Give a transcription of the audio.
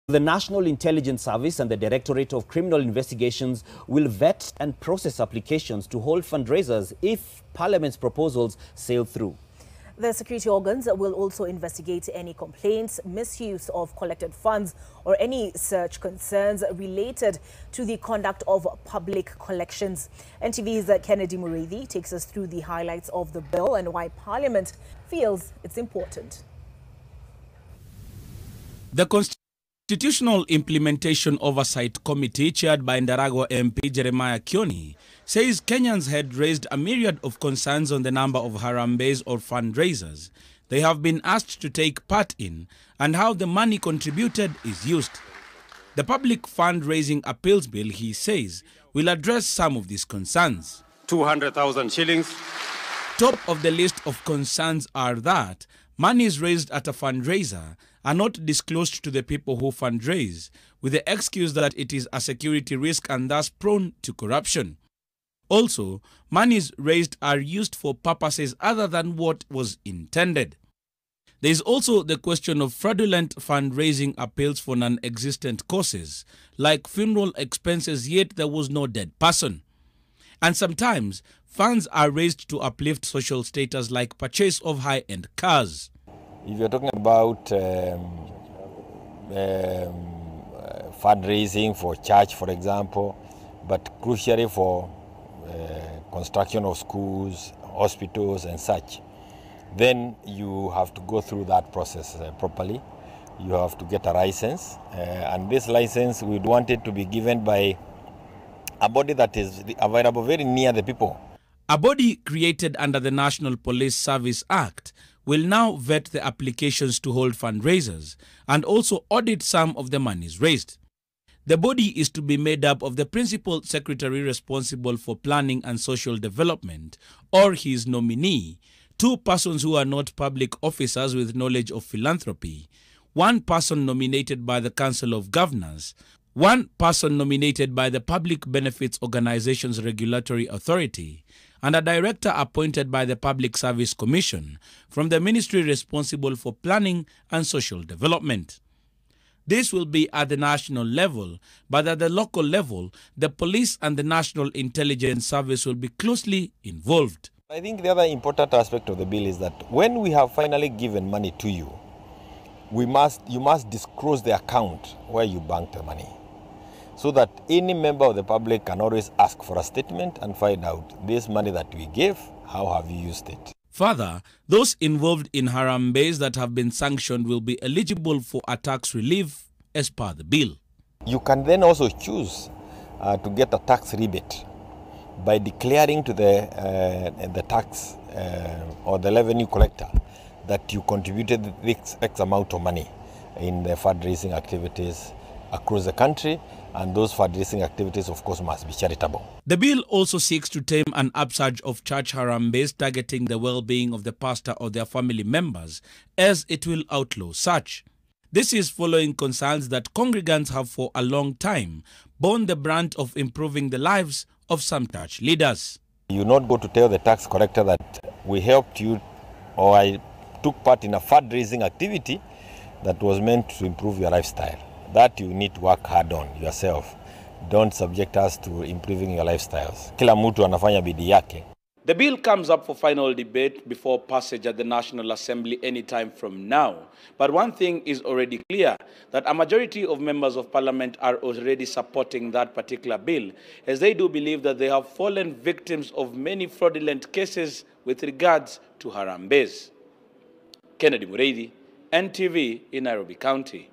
The National Intelligence Service and the Directorate of Criminal Investigations will vet and process applications to hold fundraisers if Parliament's proposals sail through. The security organs will also investigate any complaints, misuse of collected funds, or any such concerns related to the conduct of public collections. NTV's Kennedy Mureithi takes us through the highlights of the bill and why Parliament feels it's important. The Constitutional Implementation Oversight Committee, chaired by Ndaragwa MP Jeremiah Kioni, says Kenyans had raised a myriad of concerns on the number of harambees or fundraisers they have been asked to take part in and how the money contributed is used. The Public Fundraising Appeals Bill, he says, will address some of these concerns. 200,000 shillings. Top of the list of concerns are that monies raised at a fundraiser are not disclosed to the people who fundraise, with the excuse that it is a security risk and thus prone to corruption. Also, monies raised are used for purposes other than what was intended. There is also the question of fraudulent fundraising appeals for non-existent causes, like funeral expenses, yet there was no dead person. And sometimes, funds are raised to uplift social status like purchase of high-end cars. If you're talking about fundraising for church, for example, but crucially for construction of schools, hospitals and such, then you have to go through that process properly. You have to get a license, and this license we'd want it to be given by a body that is available very near the people. A body created under the National Police Service Act will now vet the applications to hold fundraisers and also audit some of the monies raised. The body is to be made up of the Principal Secretary responsible for planning and social development or his nominee, 2 persons who are not public officers with knowledge of philanthropy, 1 person nominated by the Council of Governors, 1 person nominated by the Public Benefits Organizations Regulatory Authority, and a director appointed by the Public Service Commission from the ministry responsible for planning and social development. This will be at the national level, but at the local level, the police and the National Intelligence Service will be closely involved. I think the other important aspect of the bill is that when we have finally given money to you, you must disclose the account where you banked the money, so that any member of the public can always ask for a statement and find out this money that we gave, how have you used it. Further, those involved in harambees that have been sanctioned will be eligible for a tax relief as per the bill. You can then also choose to get a tax rebate by declaring to the tax or the revenue collector that you contributed this X amount of money in the fundraising activities across the country, and those fundraising activities, of course, must be charitable. The bill also seeks to tame an upsurge of church harambees targeting the well-being of the pastor or their family members, as it will outlaw such. This is following concerns that congregants have for a long time borne the brunt of improving the lives of some church leaders. You not go to tell the tax collector that we helped you or I took part in a fundraising activity that was meant to improve your lifestyle. That you need to work hard on yourself. Don't subject us to improving your lifestyles. Kila mtu anafanya bidii yake. The bill comes up for final debate before passage at the National Assembly anytime from now. But one thing is already clear, that a majority of members of Parliament are already supporting that particular bill, as they do believe that they have fallen victims of many fraudulent cases with regards to harambees. Kennedy Mureithi, NTV in Nairobi County.